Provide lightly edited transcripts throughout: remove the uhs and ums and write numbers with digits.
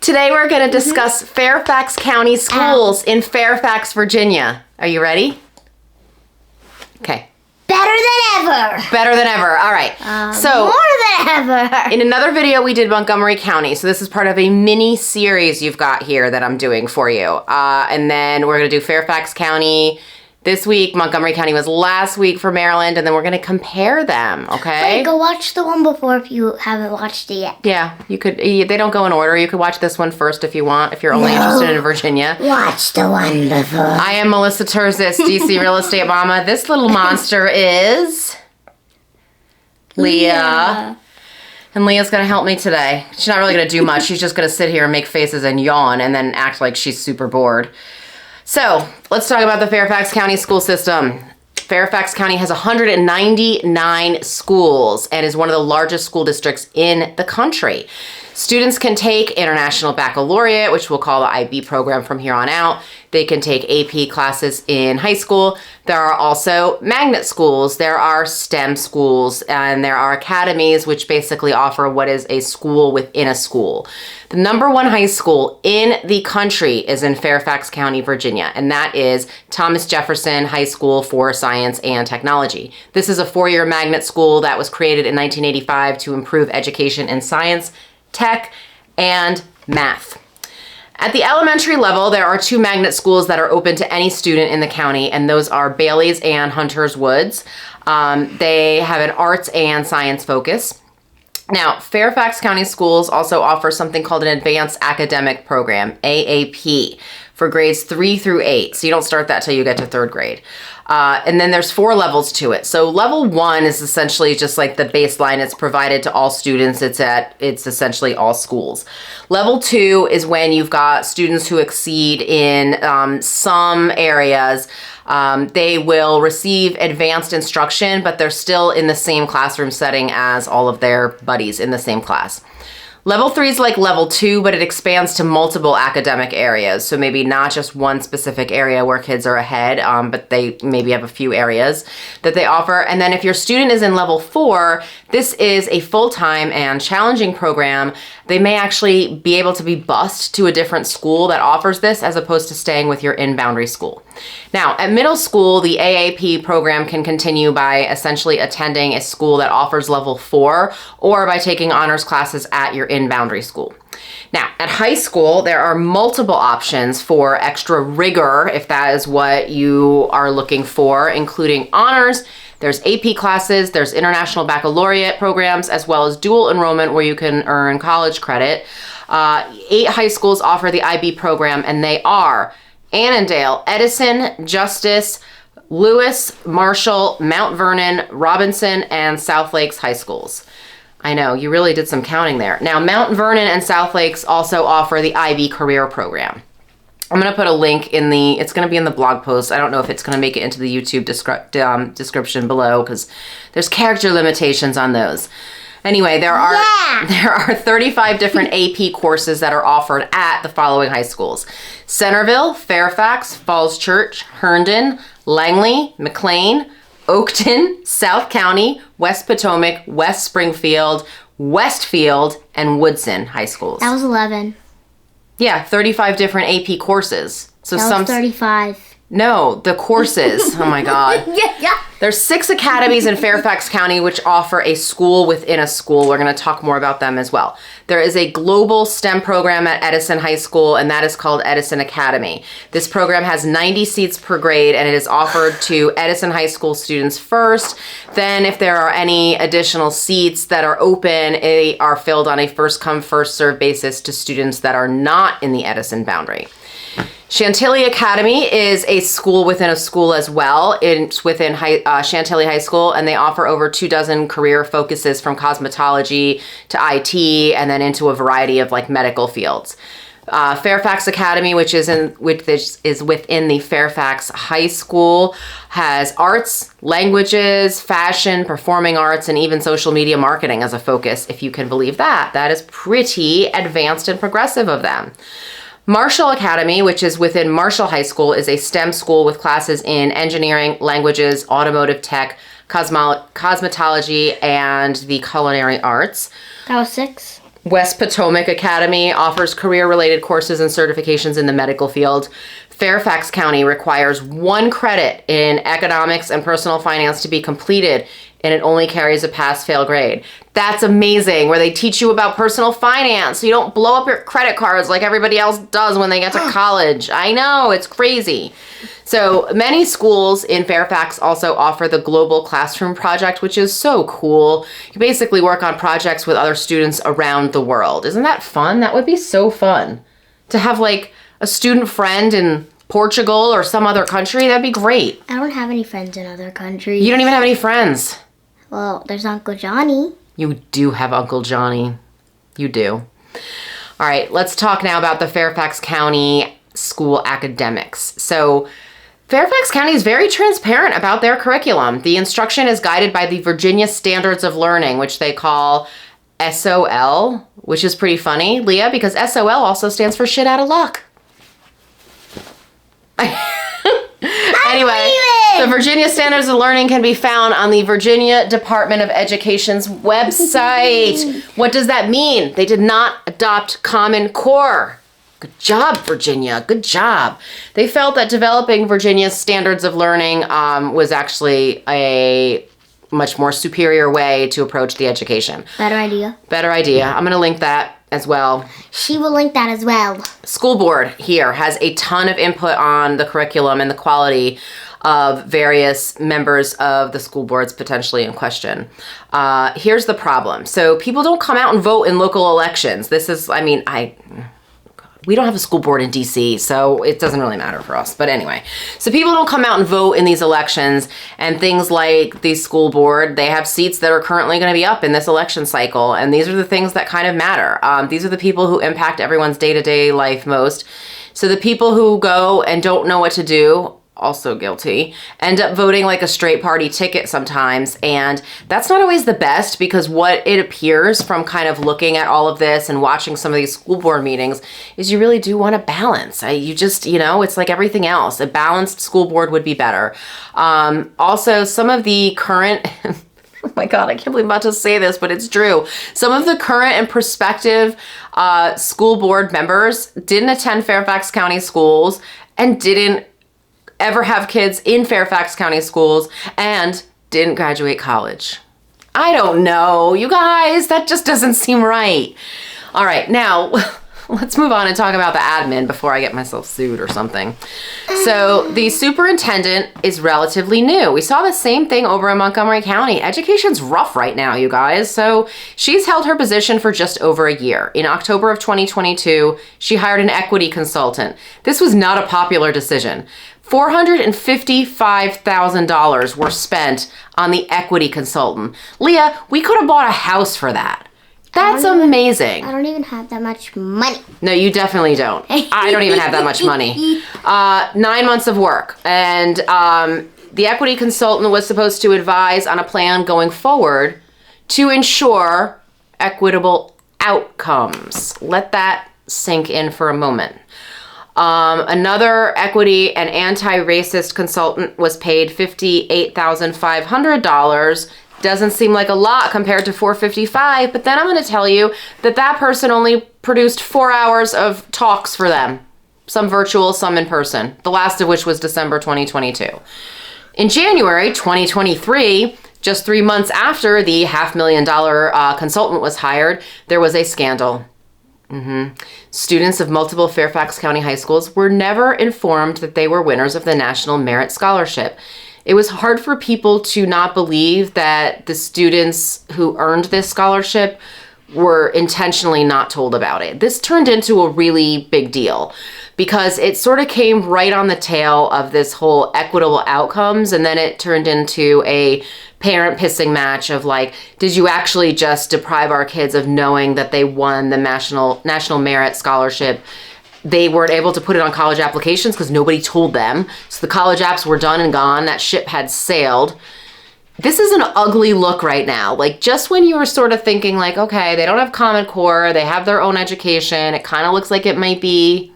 Today we're going to discuss Fairfax County schools in Fairfax, Virginia. Are you ready? Okay. Better than ever. Better than ever. All right. More than ever. In another video, we did Montgomery County. So this is part of a mini series you've got here that I'm doing for you. And then we're going to do Fairfax County this week. Montgomery County was last week for Maryland. And then we're going to compare them. Okay. Wait, go watch the one before if you haven't watched it yet. Yeah, you could. They don't go in order. You could watch this one first if you want, if you're only interested in Virginia. Watch the one before. I am Melissa Terzis, DC Real Estate Mama. This little monster is Leah. And Leah's going to help me today. She's not really going to do much. She's just going to sit here and make faces and yawn and then act like she's super bored. So let's talk about the Fairfax County school system. Fairfax County has 199 schools and is one of the largest school districts in the country. Students can take International Baccalaureate, which we'll call the IB program from here on out. They can take AP classes in high school. There are also magnet schools. There are STEM schools, and there are academies, which basically offer what is a school within a school. The number one high school in the country is in Fairfax County, Virginia, and that is Thomas Jefferson High School for Science and Technology. This is a four-year magnet school that was created in 1985 to improve education in science, tech, and math. At the elementary level, there are two magnet schools that are open to any student in the county, and those are Bailey's and Hunter's Woods. They have an arts and science focus. Now, Fairfax County schools also offer something called an Advanced Academic Program, AAP, for grades 3 through 8. So you don't start that till you get to third grade. And then there's 4 levels to it. So level 1 is essentially just like the baseline. It's provided to all students. It's essentially all schools. Level 2 is when you've got students who exceed in some areas. They will receive advanced instruction, but they're still in the same classroom setting as all of their buddies in the same class. Level 3 is like level 2, but it expands to multiple academic areas. So maybe not just one specific area where kids are ahead, but they maybe have a few areas that they offer. And then if your student is in level 4, this is a full-time and challenging program. They may actually be able to be bused to a different school that offers this as opposed to staying with your in-boundary school. Now, at middle school, the AAP program can continue by essentially attending a school that offers level 4 or by taking honors classes at your in-boundary school. Now, at high school, there are multiple options for extra rigor if that is what you are looking for, including honors. There's AP classes, there's International Baccalaureate programs, as well as dual enrollment where you can earn college credit. 8 high schools offer the IB program, and they are Annandale, Edison, Justice, Lewis, Marshall, Mount Vernon, Robinson, and South Lakes high schools. I know, you really did some counting there. Now, Mount Vernon and South Lakes also offer the IB career program. I'm going to put a link it's going to be in the blog post. I don't know if it's going to make it into the YouTube description below because there's character limitations on those. Anyway, there are 35 different AP courses that are offered at the following high schools: Centerville, Fairfax, Falls Church, Herndon, Langley, McLean, Oakton, South County, West Potomac, West Springfield, Westfield, and Woodson high schools. That was 11. Yeah, 35 different AP courses. So that was 35. No, the courses. Oh my God. Yeah. There's 6 academies in Fairfax County which offer a school within a school. We're going to talk more about them as well. There is a global STEM program at Edison High School, and that is called Edison Academy. This program has 90 seats per grade, and it is offered to Edison High School students first. Then if there are any additional seats that are open, they are filled on a first-come, first-served basis to students that are not in the Edison boundary. Chantilly Academy is a school within a school as well. It's within Chantilly High School, and they offer over 24 career focuses from cosmetology to IT and then into a variety of like medical fields. Fairfax Academy, which is within the Fairfax High School, has arts, languages, fashion, performing arts, and even social media marketing as a focus, if you can believe that. That is pretty advanced and progressive of them. Marshall Academy, which is within Marshall High School, is a STEM school with classes in engineering, languages, automotive tech, cosmetology, and the culinary arts. That was 6. West Potomac Academy offers career-related courses and certifications in the medical field. Fairfax County requires 1 credit in economics and personal finance to be completed, and it only carries a pass-fail grade. That's amazing, where they teach you about personal finance so you don't blow up your credit cards like everybody else does when they get to college. I know, it's crazy. So many schools in Fairfax also offer the Global Classroom Project, which is so cool. You basically work on projects with other students around the world. Isn't that fun? That would be so fun. To have like a student friend in Portugal or some other country, that'd be great. I don't have any friends in other countries. You don't even have any friends. Well, there's Uncle Johnny. You do have Uncle Johnny. You do. All right, let's talk now about the Fairfax County school academics. So Fairfax County is very transparent about their curriculum. The instruction is guided by the Virginia Standards of Learning, which they call SOL, which is pretty funny, Leah, because SOL also stands for shit out of luck. Anyway, the Virginia Standards of Learning can be found on the Virginia Department of Education's website. What does that mean? They did not adopt Common Core. Good job, Virginia. Good job. They felt that developing Virginia's Standards of Learning was actually a much more superior way to approach the education. Better idea. Better idea. I'm going to link that as well. She will link that as well. School board here has a ton of input on the curriculum and the quality of various members of the school boards potentially in question. Here's the problem. So people don't come out and vote in local elections. This is, we don't have a school board in DC, so it doesn't really matter for us. But anyway, so people don't come out and vote in these elections, and things like the school board, they have seats that are currently going to be up in this election cycle, and these are the things that kind of matter. These are the people who impact everyone's day-to-day life most. So the people who go and don't know what to do, also guilty, end up voting like a straight party ticket sometimes. And that's not always the best, because what it appears from kind of looking at all of this and watching some of these school board meetings is you really do want a balance. It's like everything else. A balanced school board would be better. Also, some of the current... Oh my God, I can't believe I'm about to say this, but it's true. Some of the current and prospective school board members didn't attend Fairfax County schools and didn't ever have kids in Fairfax County schools and didn't graduate college. I don't know, you guys, that just doesn't seem right. All right, now let's move on and talk about the admin before I get myself sued or something. So the superintendent is relatively new. We saw the same thing over in Montgomery County. Education's rough right now, you guys. So she's held her position for just over a year. In October of 2022, she hired an equity consultant. This was not a popular decision. $455,000 were spent on the equity consultant. Leah, we could have bought a house for that. That's amazing. I don't even have that much money. No, you definitely don't. I don't even have that much money. 9 months of work. And the equity consultant was supposed to advise on a plan going forward to ensure equitable outcomes. Let that sink in for a moment. Another equity and anti-racist consultant was paid $58,500. Doesn't seem like a lot compared to $455, but then I'm going to tell you that that person only produced 4 hours of talks for them. Some virtual, some in person. The last of which was December 2022. In January 2023, just 3 months after the $500,000 consultant was hired, there was a scandal. Students of multiple Fairfax County high schools were never informed that they were winners of the National Merit Scholarship. It was hard for people to not believe that the students who earned this scholarship were intentionally not told about it. This turned into a really big deal because it sort of came right on the tail of this whole equitable outcomes, and then it turned into a parent pissing match of like, did you actually just deprive our kids of knowing that they won the National Merit Scholarship? They weren't able to put it on college applications because nobody told them. So the college apps were done and gone. That ship had sailed. This is an ugly look right now. Like, just when you were sort of thinking like, okay, they don't have Common Core, they have their own education, it kind of looks like it might be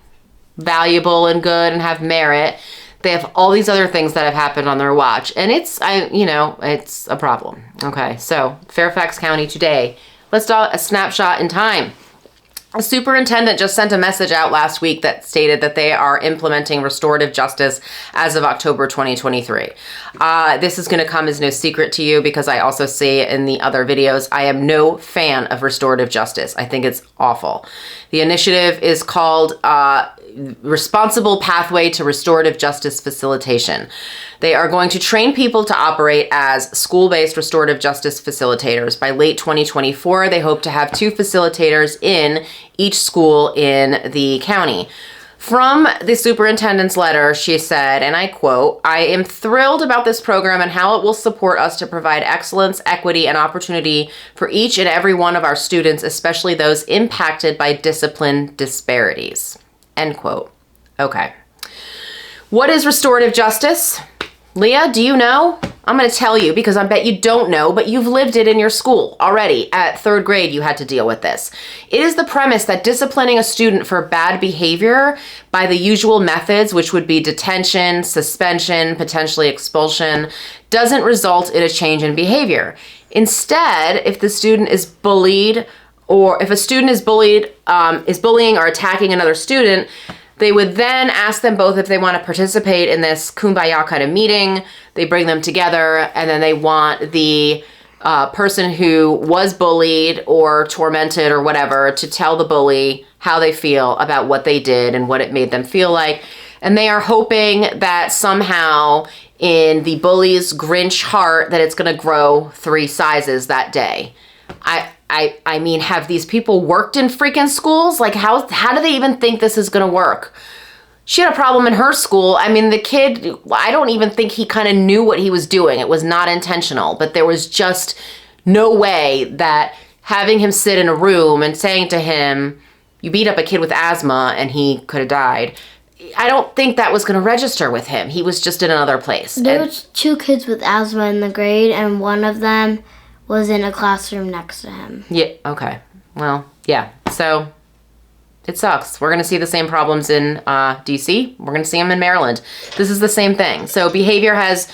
valuable and good and have merit. They have all these other things that have happened on their watch, and it's a problem. Okay, so Fairfax County today. Let's do a snapshot in time. The superintendent just sent a message out last week that stated that they are implementing restorative justice as of October 2023. This is going to come as no secret to you because I also say in the other videos, I am no fan of restorative justice. I think it's awful. The initiative is called Responsible Pathway to Restorative Justice Facilitation. They are going to train people to operate as school-based restorative justice facilitators. By late 2024, they hope to have 2 facilitators in each school in the county. From the superintendent's letter, she said, and I quote, "I am thrilled about this program and how it will support us to provide excellence, equity, and opportunity for each and every one of our students, especially those impacted by discipline disparities." End quote. Okay. What is restorative justice? Leah, do you know? I'm going to tell you because I bet you don't know, but you've lived it in your school already. At 3rd grade, you had to deal with this. It is the premise that disciplining a student for bad behavior by the usual methods, which would be detention, suspension, potentially expulsion, doesn't result in a change in behavior. Instead, if the student is bullied, or if a student is bullying or attacking another student, they would then ask them both if they want to participate in this kumbaya kind of meeting. They bring them together, and then they want the person who was bullied or tormented or whatever to tell the bully how they feel about what they did and what it made them feel like. And they are hoping that somehow in the bully's Grinch heart that it's going to grow 3 sizes that day. I mean, have these people worked in freaking schools? Like, how do they even think this is going to work? She had a problem in her school. I mean, the kid, I don't even think he kind of knew what he was doing. It was not intentional, but there was just no way that having him sit in a room and saying to him, "You beat up a kid with asthma and he could have died." I don't think that was going to register with him. He was just in another place. There were 2 kids with asthma in the grade, and one of them was in a classroom next to him. Yeah, okay. Well, yeah. So it sucks. We're going to see the same problems in D.C. We're going to see them in Maryland. This is the same thing. So behavior has,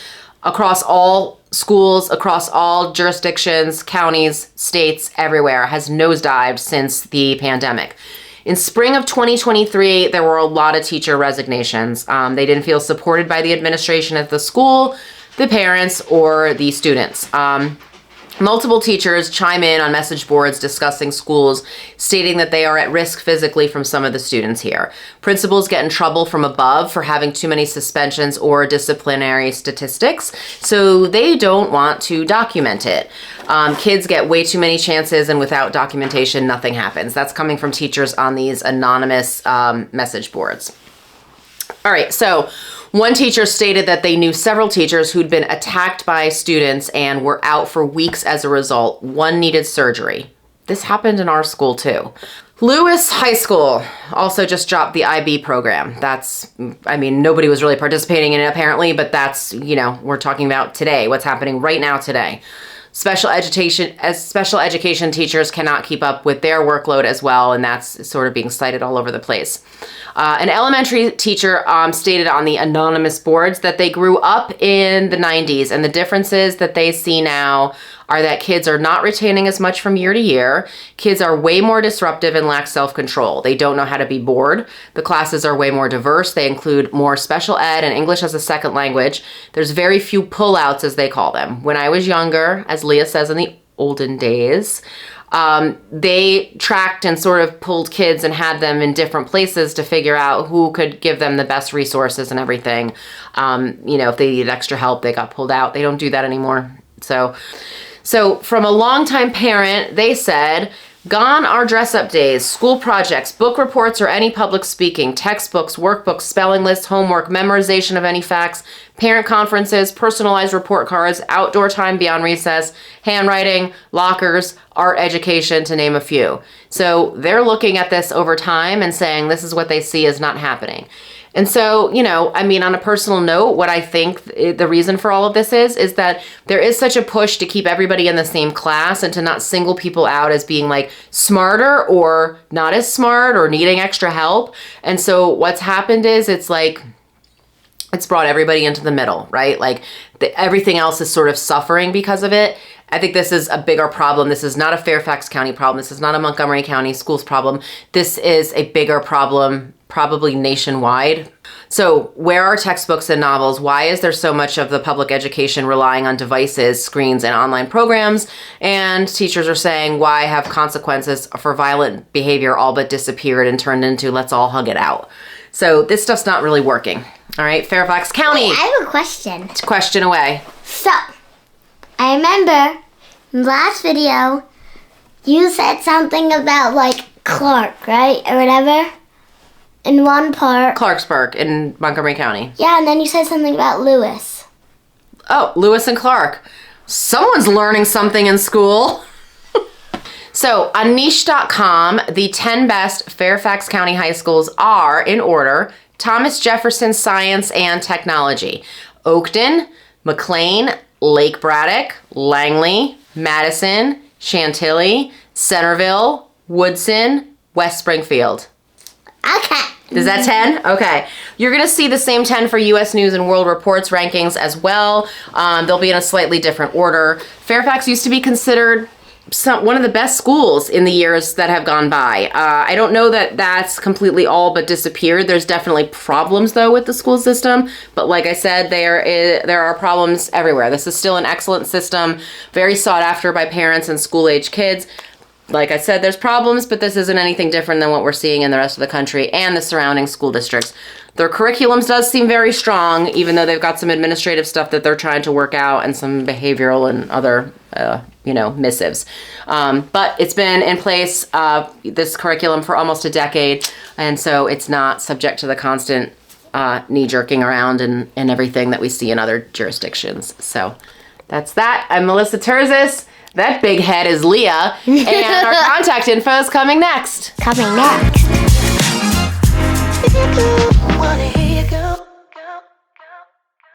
across all schools, across all jurisdictions, counties, states, everywhere, has nosedived since the pandemic. In spring of 2023, there were a lot of teacher resignations. They didn't feel supported by the administration at the school, the parents, or the students. Multiple teachers chime in on message boards discussing schools, stating that they are at risk physically from some of the students here. Principals get in trouble from above for having too many suspensions or disciplinary statistics, so they don't want to document it. Kids get way too many chances, and without documentation, nothing happens. That's coming from teachers on these anonymous message boards. All right, so one teacher stated that they knew several teachers who'd been attacked by students and were out for weeks as a result. One needed surgery. This happened in our school too. Lewis High School also just dropped the IB program. Nobody was really participating in it apparently, but that's, we're talking about today, what's happening right now today. Special education teachers cannot keep up with their workload as well, and that's sort of being cited all over the place. An elementary teacher stated on the anonymous boards that they grew up in the 90s, and the differences that they see now are that kids are not retaining as much from year to year. Kids are way more disruptive and lack self-control. They don't know how to be bored. The classes are way more diverse. They include more special ed and English as a second language. There's very few pullouts, as they call them. When I was younger, as Leah says, in the olden days, they tracked and sort of pulled kids and had them in different places to figure out who could give them the best resources and everything. If they needed extra help, they got pulled out. They don't do that anymore. So from a longtime parent, they said, "Gone are dress-up days, school projects, book reports or any public speaking, textbooks, workbooks, spelling lists, homework, memorization of any facts, parent conferences, personalized report cards, outdoor time beyond recess, handwriting, lockers, art education, to name a few." So they're looking at this over time and saying this is what they see is not happening. And so, on a personal note, what I think the reason for all of this is that there is such a push to keep everybody in the same class and to not single people out as being like smarter or not as smart or needing extra help. And so what's happened is it's brought everybody into the middle, right? Like everything else is sort of suffering because of it. I think this is a bigger problem. This is not a Fairfax County problem. This is not a Montgomery County schools problem. This is a bigger problem, probably nationwide. So where are textbooks and novels? Why is there so much of the public education relying on devices, screens, and online programs? And teachers are saying, why have consequences for violent behavior all but disappeared and turned into let's all hug it out? So this stuff's not really working. All right, Fairfax County. Wait, I have a question. Question away. So, I remember in the last video, you said something about like Clark, right? Or whatever. In one part. Clarksburg in Montgomery County. Yeah, and then you said something about Lewis. Oh, Lewis and Clark. Someone's learning something in school. So on niche.com, the 10 best Fairfax County high schools are, in order, Thomas Jefferson Science and Technology, Oakton, McLean, Lake Braddock, Langley, Madison, Chantilly, Centerville, Woodson, West Springfield. Okay. Is that 10? Okay. You're going to see the same 10 for U.S. News and World Report's rankings as well. They'll be in a slightly different order. Fairfax used to be considered one of the best schools in the years that have gone by. I don't know that that's completely all but disappeared. There's definitely problems, though, with the school system. But like I said, there are problems everywhere. This is still an excellent system, very sought after by parents and school-age kids. Like I said, there's problems, but this isn't anything different than what we're seeing in the rest of the country and the surrounding school districts. Their curriculums does seem very strong, even though they've got some administrative stuff that they're trying to work out and some behavioral and other, missives. But it's been in place, this curriculum, for almost a decade, and so it's not subject to the constant knee-jerking around and everything that we see in other jurisdictions. So that's that. I'm Melissa Terzis. That big head is Leah, and our contact info is coming next. Coming next.